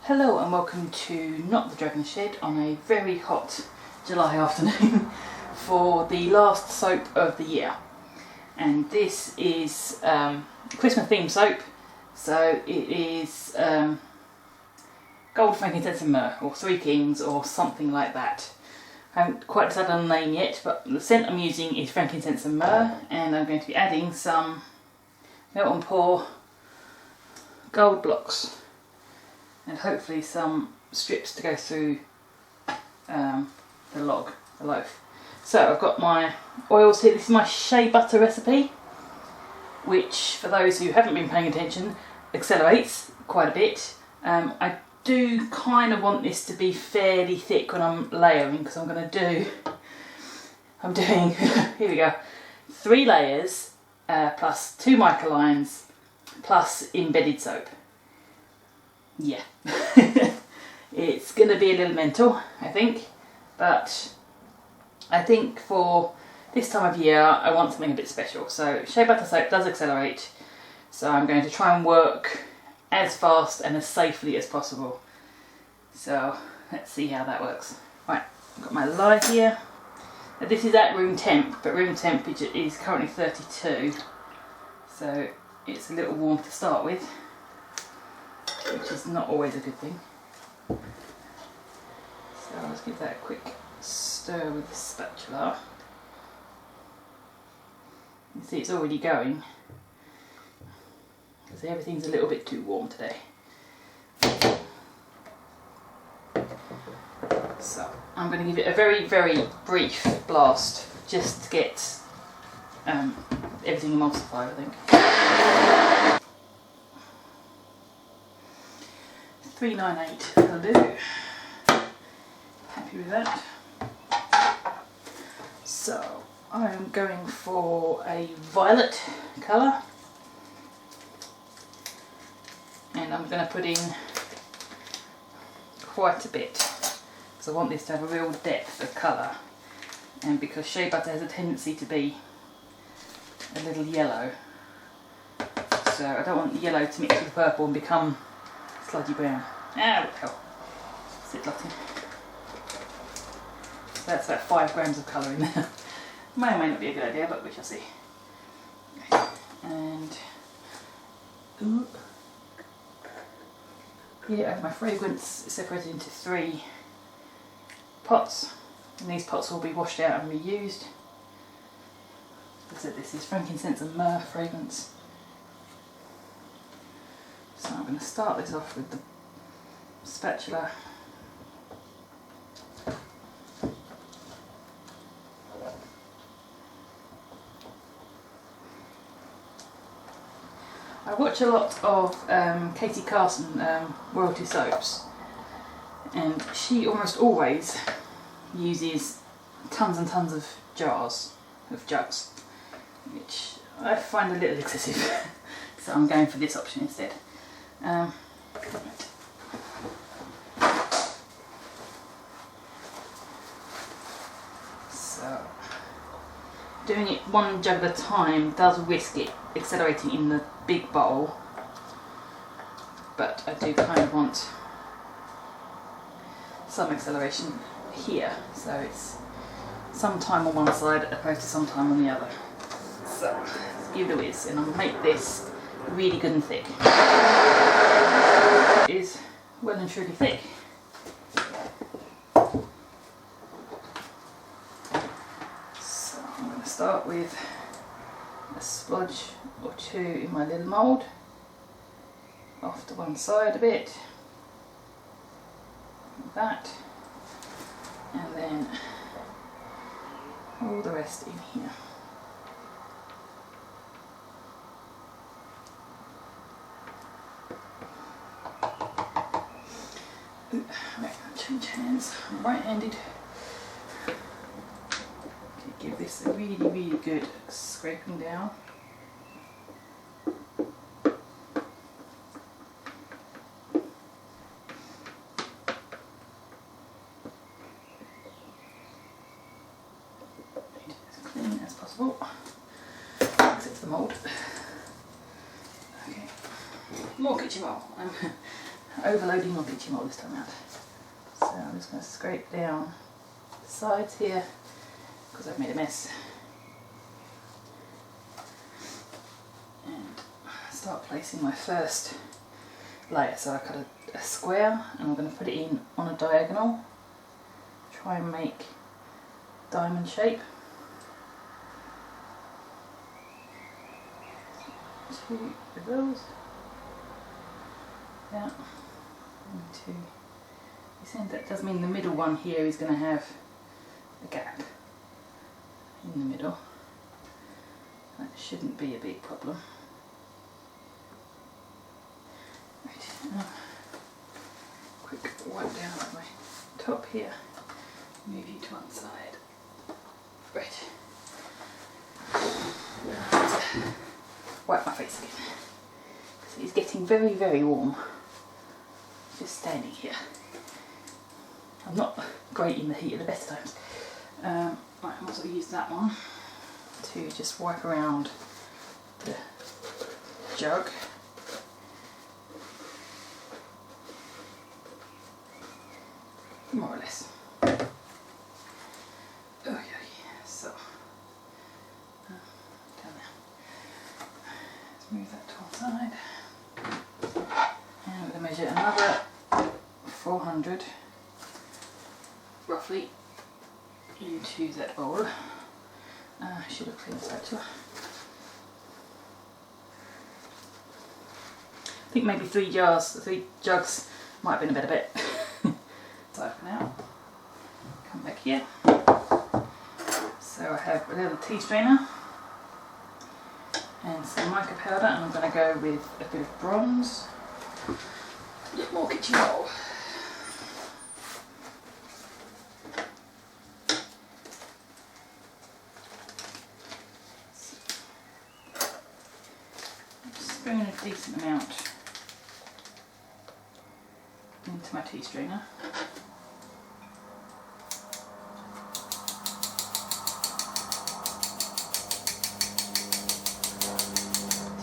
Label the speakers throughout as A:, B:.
A: Hello and welcome to Not the Dragon Shed on a very hot July afternoon for the last soap of the year. And this is Christmas themed soap, so it is Gold, Frankincense and Myrrh, or Three Kings, or something like that. I haven't quite decided on the name yet, but the scent I'm using is Frankincense and Myrrh, and I'm going to be adding some melt and pour gold blocks and hopefully some strips to go through the loaf. So I've got my oils here. This is my shea butter recipe, which for those who haven't been paying attention accelerates quite a bit. I do kind of want this to be fairly thick when I'm layering, because I'm doing here we go, 3 layers plus 2 mica lines plus embedded soap. Yeah, it's going to be a little mental, I think, but I think for this time of year I want something a bit special. So shea butter soap does accelerate, so I'm going to try and work as fast and as safely as possible. So let's see how that works. Right, I've got my lye here. Now, this is at room temp, but room temperature is currently 32, so it's a little warm to start with, which is not always a good thing. So let's give that a quick stir with the spatula. You see it's already going, because everything's a little bit too warm today. So I'm going to give it a very, very brief blast just to get everything emulsified, I think. 398 will do. Happy with that. So I'm going for a violet colour, and I'm going to put in quite a bit, because I want this to have a real depth of colour, and because shea butter has a tendency to be a little yellow, so I don't want the yellow to mix with the purple and become sludgy brown. Ah, what the hell. Sit Lottie. So that's about 5 grams of colour in there. May or may not be a good idea, but we shall see. Okay. And here I have my fragrance separated into 3 pots, and these pots will be washed out and reused. As I said, this is frankincense and myrrh fragrance. So I'm going to start this off with the spatula. I watch a lot of Katie Carson royalty soaps, and she almost always uses tons and tons of jugs, which I find a little excessive. So I'm going for this option instead. Right. So doing it 1 jug at a time does risk it accelerating in the big bowl, but I do kind of want some acceleration here, so it's some time on one side opposed to some time on the other. So let's give it a whiz, and I'll make this really good and thick. It is well and truly thick. So I'm going to start with a splodge or 2 in my little mould, off to one side a bit, like that, and then all the rest in here. Right, change hands. I'm right-handed. Okay, give this a really, really good scraping down. As clean as possible, except the mould. Okay, more kitchen roll. overloading my kitchen roll this time out. So I'm just going to scrape down the sides here because I've made a mess. And start placing my first layer. So I cut a square and I'm going to put it in on a diagonal. Try and make diamond shape. 2 of those. Yeah. And 2. That does mean the middle one here is going to have a gap in the middle. That shouldn't be a big problem. Right, now, quick wipe down at my top here. Move you to one side. Right. Wipe my face again. Because it's getting very, very warm. Just standing here. I'm not great in the heat at the best times. Right, I might as well use that one to just wipe around the jug. More or less. Okay, so down there. Let's move that to one side. And we're going to measure another 400 roughly into that bowl. I should have cleaned this actually. I think maybe 3 jugs might have been a better bet. So for now, come back here. So I have a little tea strainer and some mica powder, and I'm going to go with a bit of bronze, a bit more kitchen roll. Spoon a decent amount into my tea strainer.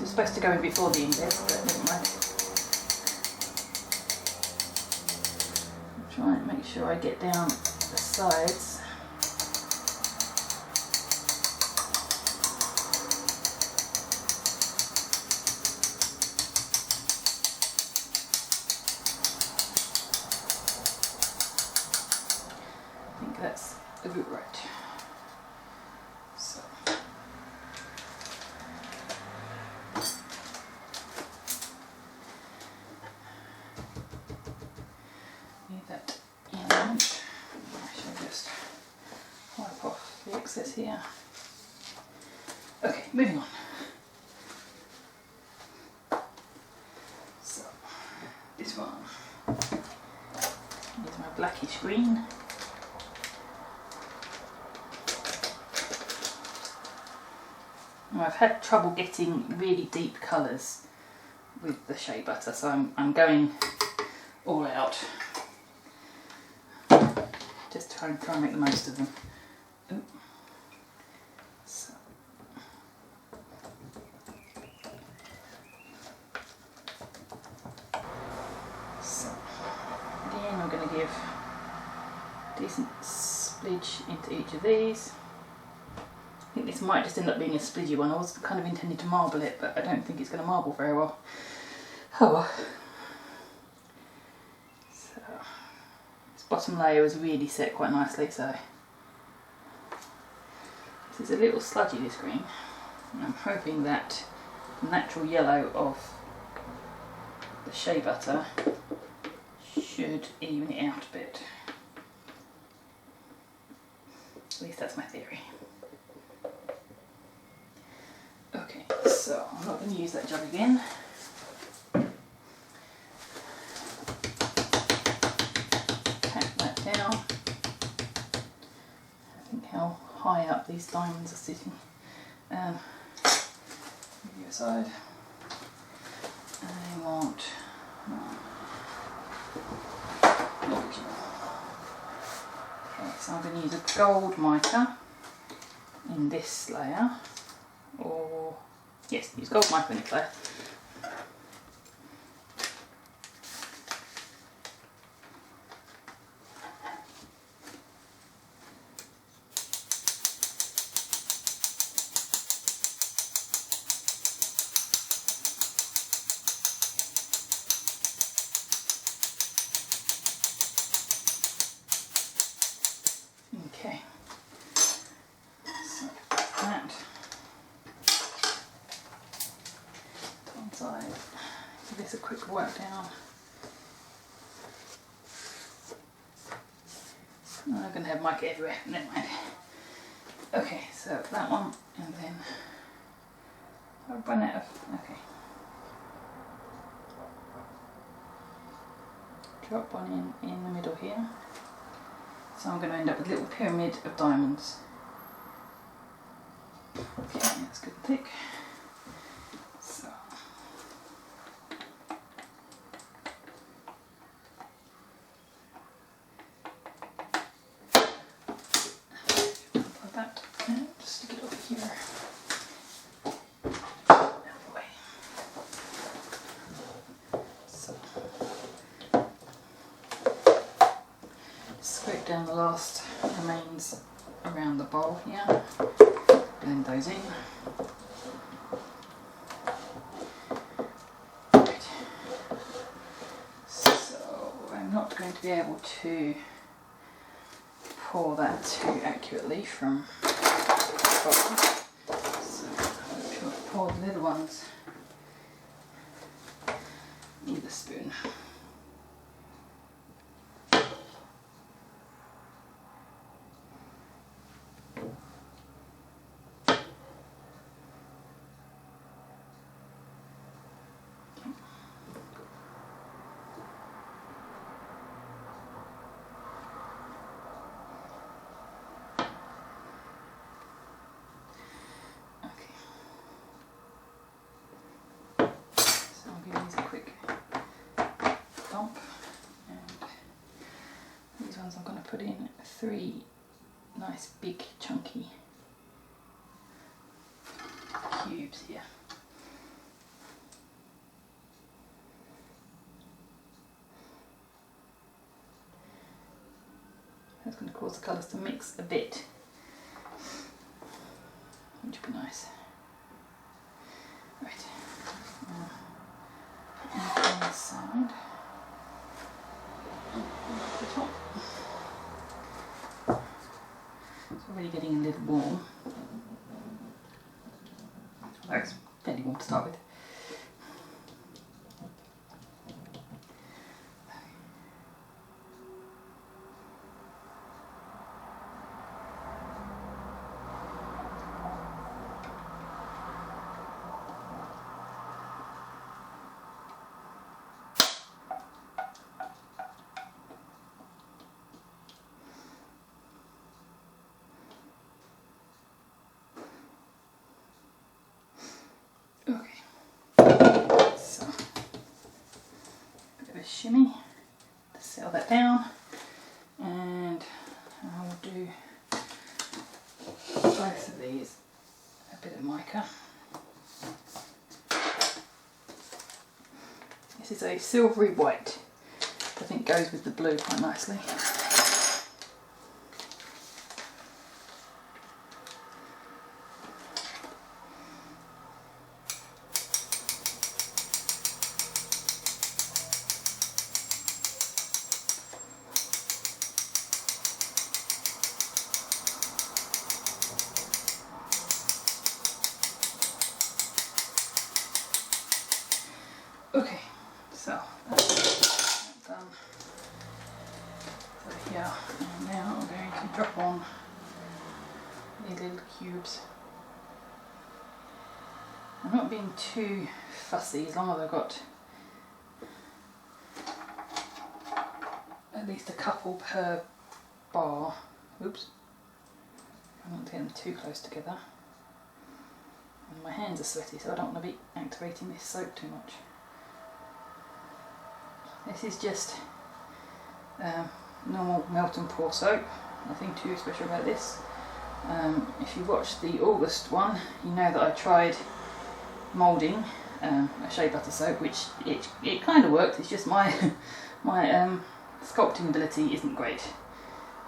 A: It's supposed to go in before the imbeds, but never mind. Try and make sure I get down the sides. I think that's a bit right. So. Leave that in. I shall just wipe off the excess here. Okay, moving on. So, this one is my blackish green. Now, I've had trouble getting really deep colours with the shea butter, so I'm going all out. Just try and make the most of them. Ooh. So again, I'm going to give a decent splidge into each of these. I think this might just end up being a splidgy one. I was kind of intending to marble it, but I don't think it's going to marble very well. Oh well. So this bottom layer was really set quite nicely, so this is a little sludgy, this green. And I'm hoping that the natural yellow of the shea butter should even it out a bit. At least that's my theory. Okay, so I'm not going to use that jug again. Pat that down. I think how high up these diamonds are sitting. Move you aside. I want okay, so I'm going to use a gold mica in this layer. Or yes, use gold mica in this layer. Give this a quick wipe down. Oh, I'm going to have mica everywhere, never mind. Okay, so that one, and then I'll run out of, okay. Drop one in the middle here. So I'm going to end up with a little pyramid of diamonds. Okay, that's good and thick. So. Like that, and just stick it over here. Out of the way. So. Scrape down the last remains around the bowl here. Blend those in. Right. So I'm not going to be able to pour that too accurately from the bottom. So I'm sure I've poured the little ones with a spoon. These a quick dump, and these ones I'm going to put in 3 nice big chunky cubes here. That's going to cause the colours to mix a bit, which would be nice. Right. On this side, the top. It's already getting a little warm. Well, it's fairly warm to start with. Shimmy to seal that down, and I will do both of these a bit of mica. This is a silvery white, I think goes with the blue quite nicely. Okay, so that's done. So here, and now I'm going to drop on these little cubes. I'm not being too fussy as long as I've got at least a couple per bar. Oops, I don't want to get them too close together. And my hands are sweaty, so I don't want to be activating this soap too much. This is just normal melt and pour soap, nothing too special about this. If you watched the August one, you know that I tried moulding a shea butter soap, which it kind of worked. It's just my sculpting ability isn't great.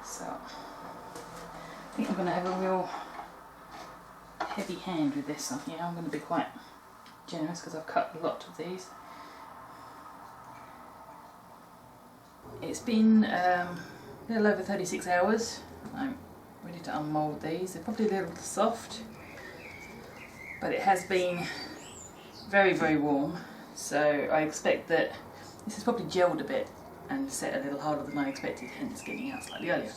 A: So I think I'm going to have a real heavy hand with this one here. I'm going to be quite generous because I've cut a lot of these. It's been a little over 36 hours. I'm ready to unmould these. They're probably a little soft, but it has been very, very warm. So I expect that this has probably gelled a bit and set a little harder than I expected, hence getting out slightly earlier.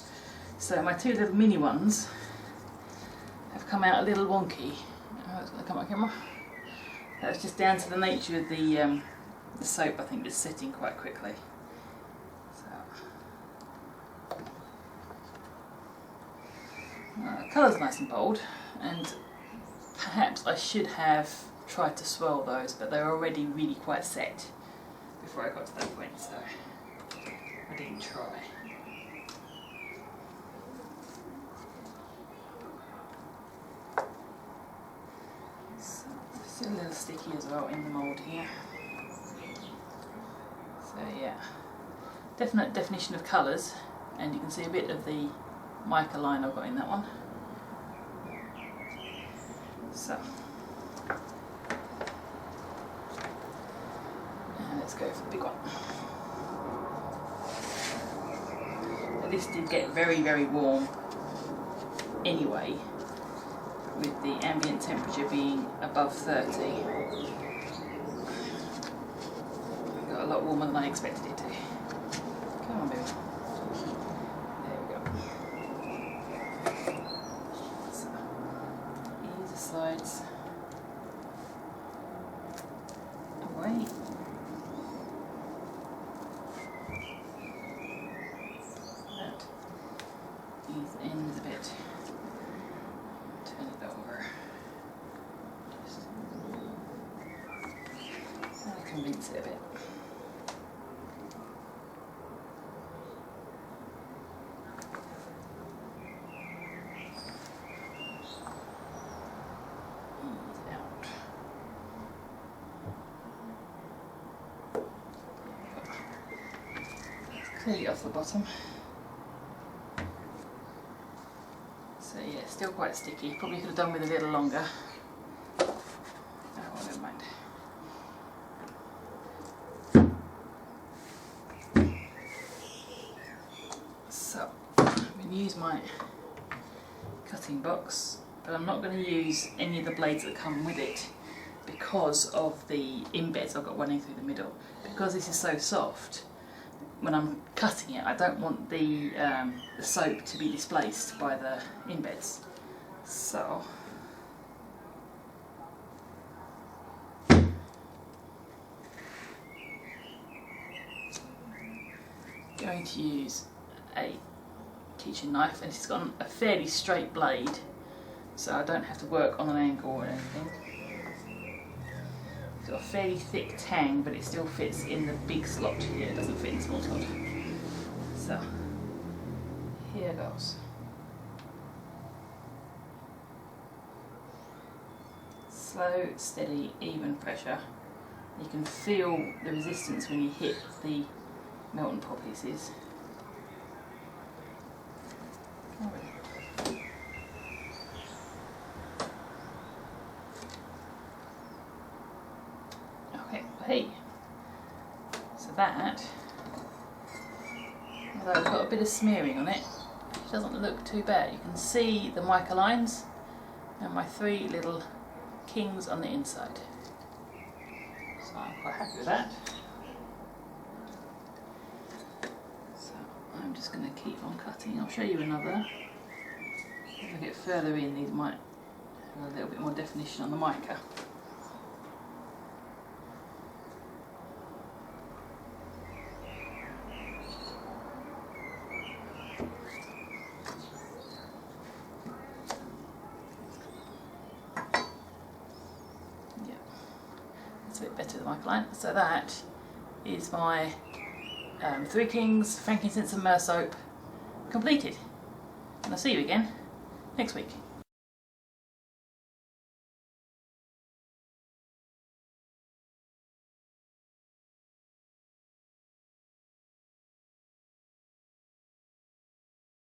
A: So my two little mini ones have come out a little wonky. Oh, it's going to come on camera. That's just down to the nature of the soap, I think, is setting quite quickly. So, the colour's nice and bold, and perhaps I should have tried to swirl those, but they're already really quite set before I got to that point, so I didn't try. So, it's a little sticky as well in the mould here. So yeah, definite definition of colours, and you can see a bit of the mica line I've got in that one. So, and let's go for the big one. Now this did get very, very warm anyway, with the ambient temperature being above 30. Got a lot warmer than I expected it to. Come on, baby. There we go. So, ease the sides away. That. Ease the ends a bit. Turn it over. Just convince it a bit. Clearly off the bottom. So yeah, still quite sticky. Probably could have done with a little longer. Oh, well, never mind. So I'm going to use my cutting box, but I'm not going to use any of the blades that come with it because of the imbeds I've got running through the middle. Because this is so soft, when I'm cutting it, I don't want the soap to be displaced by the imbeds. So, going to use a kitchen knife, and it's got a fairly straight blade, so I don't have to work on an angle or anything. It's got a fairly thick tang, but it still fits in the big slot here. It doesn't fit in the small slot. So, here goes. Slow, steady, even pressure. You can feel the resistance when you hit the melt and pop pieces. Hey, so that, although it's got a bit of smearing on it, it doesn't look too bad. You can see the mica lines and my three little kings on the inside. So I'm quite happy with that. So I'm just going to keep on cutting. I'll show you another. As I get further in, these might have a little bit more definition on the mica. A bit better than my client. So that is my Three Kings frankincense and myrrh soap completed, and I'll see you again next week.